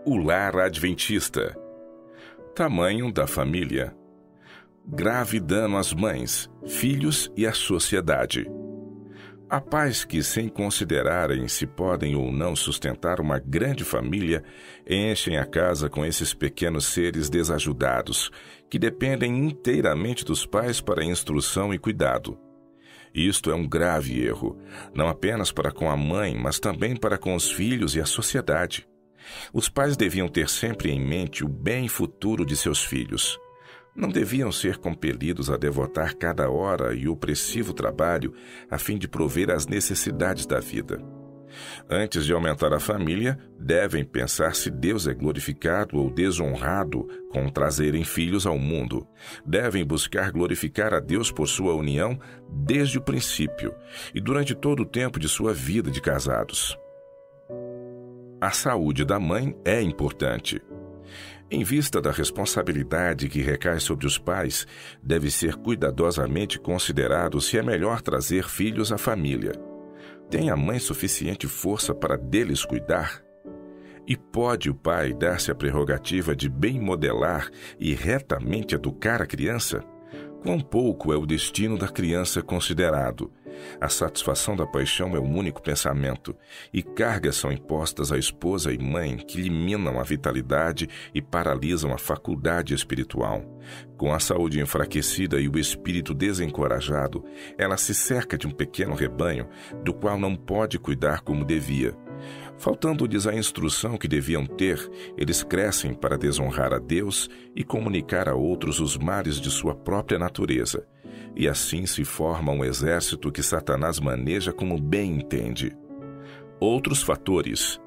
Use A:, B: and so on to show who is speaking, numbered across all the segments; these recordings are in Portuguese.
A: O lar adventista. Tamanho da família. Grave dano às mães, filhos e à sociedade. Há pais que, sem considerarem se podem ou não sustentar uma grande família, enchem a casa com esses pequenos seres desajudados, que dependem inteiramente dos pais para instrução e cuidado. Isto é um grave erro, não apenas para com a mãe, mas também para com os filhos e a sociedade. Os pais deviam ter sempre em mente o bem futuro de seus filhos. Não deviam ser compelidos a devotar cada hora e opressivo trabalho a fim de prover às necessidades da vida. Antes de aumentar a família, devem pensar se Deus é glorificado ou desonrado com trazerem filhos ao mundo. Devem buscar glorificar a Deus por sua união desde o princípio e durante todo o tempo de sua vida de casados. A saúde da mãe é importante. Em vista da responsabilidade que recai sobre os pais, deve ser cuidadosamente considerado se é melhor trazer filhos à família. Tem a mãe suficiente força para deles cuidar? E pode o pai dar-se a prerrogativa de bem modelar e retamente educar a criança? Quão pouco é o destino da criança considerado. A satisfação da paixão é o único pensamento, e cargas são impostas à esposa e mãe que lhe minam a vitalidade e paralisam a faculdade espiritual. Com a saúde enfraquecida e o espírito desencorajado, ela se cerca de um pequeno rebanho, do qual não pode cuidar como devia. Faltando-lhes a instrução que deviam ter, eles crescem para desonrar a Deus e comunicar a outros os males de sua própria natureza. E assim se forma um exército que Satanás maneja como bem entende. Outros fatores.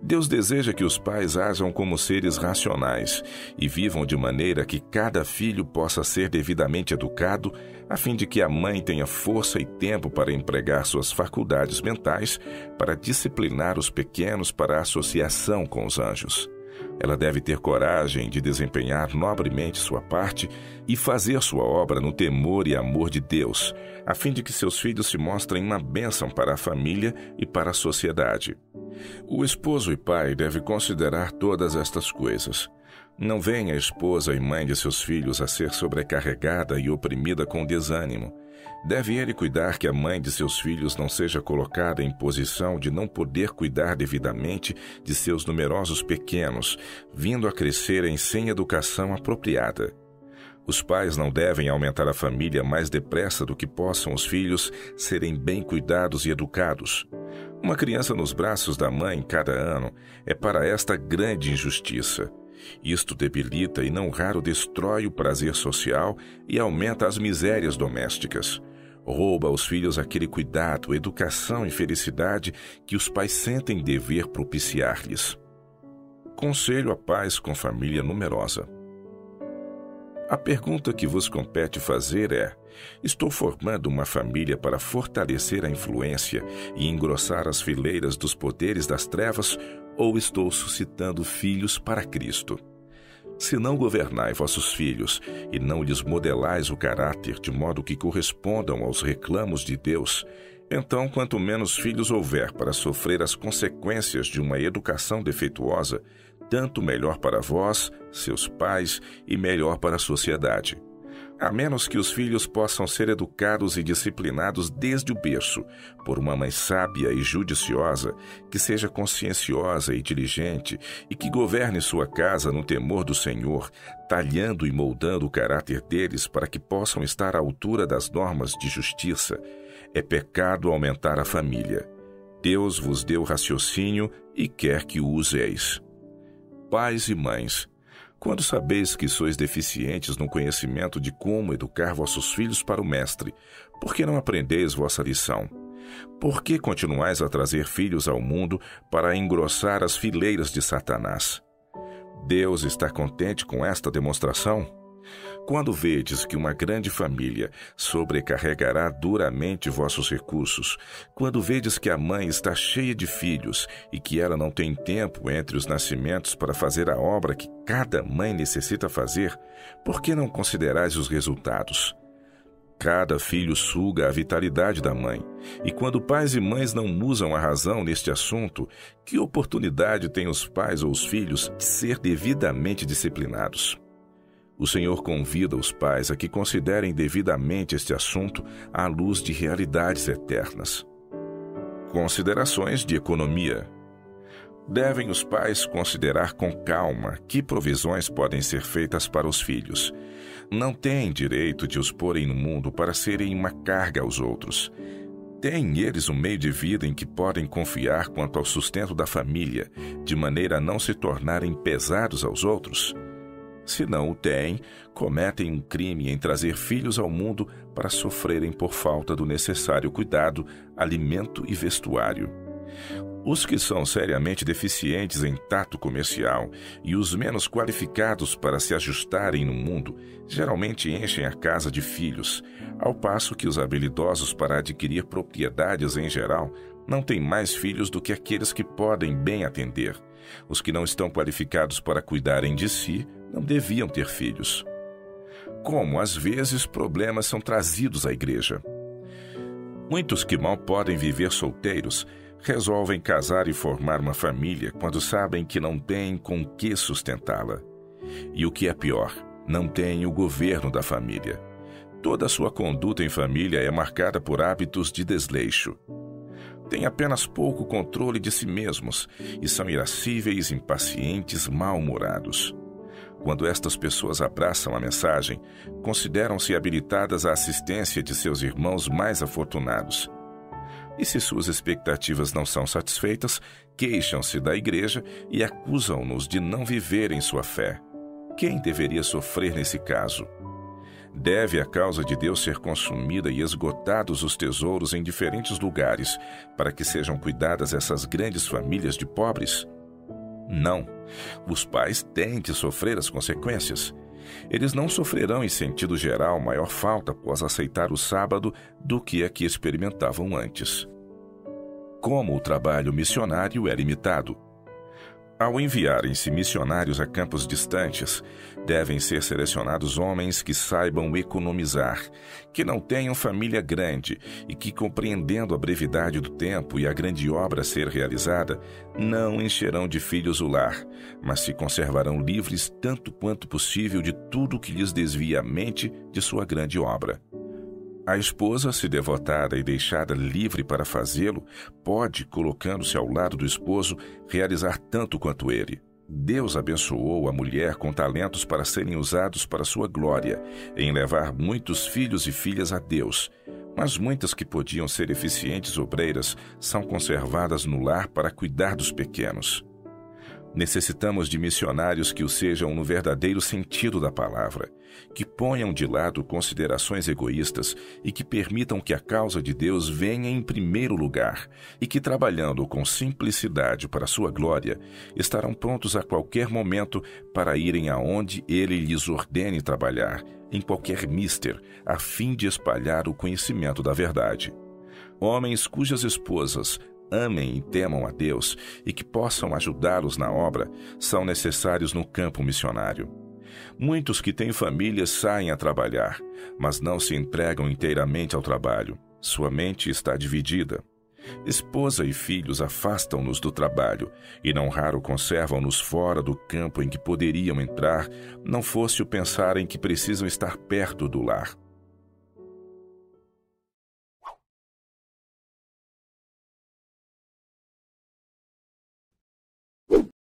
A: Deus deseja que os pais ajam como seres racionais e vivam de maneira que cada filho possa ser devidamente educado, a fim de que a mãe tenha força e tempo para empregar suas faculdades mentais para disciplinar os pequenos para a associação com os anjos. Ela deve ter coragem de desempenhar nobremente sua parte e fazer sua obra no temor e amor de Deus, a fim de que seus filhos se mostrem uma bênção para a família e para a sociedade. O esposo e pai deve considerar todas estas coisas. Não venha a esposa e mãe de seus filhos a ser sobrecarregada e oprimida com desânimo. Deve ele cuidar que a mãe de seus filhos não seja colocada em posição de não poder cuidar devidamente de seus numerosos pequenos, vindo a crescerem sem educação apropriada. Os pais não devem aumentar a família mais depressa do que possam os filhos serem bem cuidados e educados. Uma criança nos braços da mãe cada ano é para esta grande injustiça. Isto debilita e não raro destrói o prazer social e aumenta as misérias domésticas. Rouba aos filhos aquele cuidado, educação e felicidade que os pais sentem dever propiciar-lhes. Conselho a pais com família numerosa. A pergunta que vos compete fazer é: estou formando uma família para fortalecer a influência e engrossar as fileiras dos poderes das trevas, ou estou suscitando filhos para Cristo? Se não governai vossos filhos e não lhes modelais o caráter de modo que correspondam aos reclamos de Deus, então quanto menos filhos houver para sofrer as consequências de uma educação defeituosa, tanto melhor para vós, seus pais, e melhor para a sociedade. A menos que os filhos possam ser educados e disciplinados desde o berço, por uma mãe sábia e judiciosa, que seja conscienciosa e diligente e que governe sua casa no temor do Senhor, talhando e moldando o caráter deles para que possam estar à altura das normas de justiça, é pecado aumentar a família. Deus vos deu raciocínio e quer que o useis. Pais e mães, quando sabeis que sois deficientes no conhecimento de como educar vossos filhos para o Mestre, por que não aprendeis vossa lição? Por que continuais a trazer filhos ao mundo para engrossar as fileiras de Satanás? Deus está contente com esta demonstração? Quando vedes que uma grande família sobrecarregará duramente vossos recursos, quando vedes que a mãe está cheia de filhos e que ela não tem tempo entre os nascimentos para fazer a obra que cada mãe necessita fazer, por que não considerais os resultados? Cada filho suga a vitalidade da mãe, e quando pais e mães não usam a razão neste assunto, que oportunidade têm os pais ou os filhos de ser devidamente disciplinados? O Senhor convida os pais a que considerem devidamente este assunto à luz de realidades eternas. Considerações de economia. Devem os pais considerar com calma que provisões podem ser feitas para os filhos. Não têm direito de os porem no mundo para serem uma carga aos outros. Têm eles um meio de vida em que podem confiar quanto ao sustento da família, de maneira a não se tornarem pesados aos outros? Se não o têm, cometem um crime em trazer filhos ao mundo para sofrerem por falta do necessário cuidado, alimento e vestuário. Os que são seriamente deficientes em tato comercial e os menos qualificados para se ajustarem no mundo geralmente enchem a casa de filhos, ao passo que os habilidosos para adquirir propriedades em geral não têm mais filhos do que aqueles que podem bem atender. Os que não estão qualificados para cuidarem de si não deviam ter filhos. Como, às vezes, problemas são trazidos à igreja. Muitos que mal podem viver solteiros resolvem casar e formar uma família quando sabem que não têm com que sustentá-la. E o que é pior, não têm o governo da família. Toda a sua conduta em família é marcada por hábitos de desleixo. Têm apenas pouco controle de si mesmos e são irascíveis, impacientes, mal-humorados. Quando estas pessoas abraçam a mensagem, consideram-se habilitadas à assistência de seus irmãos mais afortunados. E se suas expectativas não são satisfeitas, queixam-se da igreja e acusam-nos de não viverem sua fé. Quem deveria sofrer nesse caso? Deve a causa de Deus ser consumida e esgotados os tesouros em diferentes lugares para que sejam cuidadas essas grandes famílias de pobres? Não. Os pais têm de sofrer as consequências. Eles não sofrerão em sentido geral maior falta após aceitar o sábado do que a que experimentavam antes. Como o trabalho missionário é limitado. Ao enviarem-se missionários a campos distantes, devem ser selecionados homens que saibam economizar, que não tenham família grande e que, compreendendo a brevidade do tempo e a grande obra a ser realizada, não encherão de filhos o lar, mas se conservarão livres tanto quanto possível de tudo que lhes desvia a mente de sua grande obra. A esposa, se devotada e deixada livre para fazê-lo, pode, colocando-se ao lado do esposo, realizar tanto quanto ele. Deus abençoou a mulher com talentos para serem usados para sua glória, em levar muitos filhos e filhas a Deus. Mas muitas que podiam ser eficientes obreiras são conservadas no lar para cuidar dos pequenos. Necessitamos de missionários que o sejam no verdadeiro sentido da palavra, que ponham de lado considerações egoístas e que permitam que a causa de Deus venha em primeiro lugar e que, trabalhando com simplicidade para sua glória, estarão prontos a qualquer momento para irem aonde Ele lhes ordene trabalhar, em qualquer mister, a fim de espalhar o conhecimento da verdade. Homens cujas esposas amem e temam a Deus e que possam ajudá-los na obra são necessários no campo missionário. Muitos que têm família saem a trabalhar, mas não se entregam inteiramente ao trabalho. Sua mente está dividida. Esposa e filhos afastam-nos do trabalho e não raro conservam-nos fora do campo em que poderiam entrar, não fosse o pensar em que precisam estar perto do lar.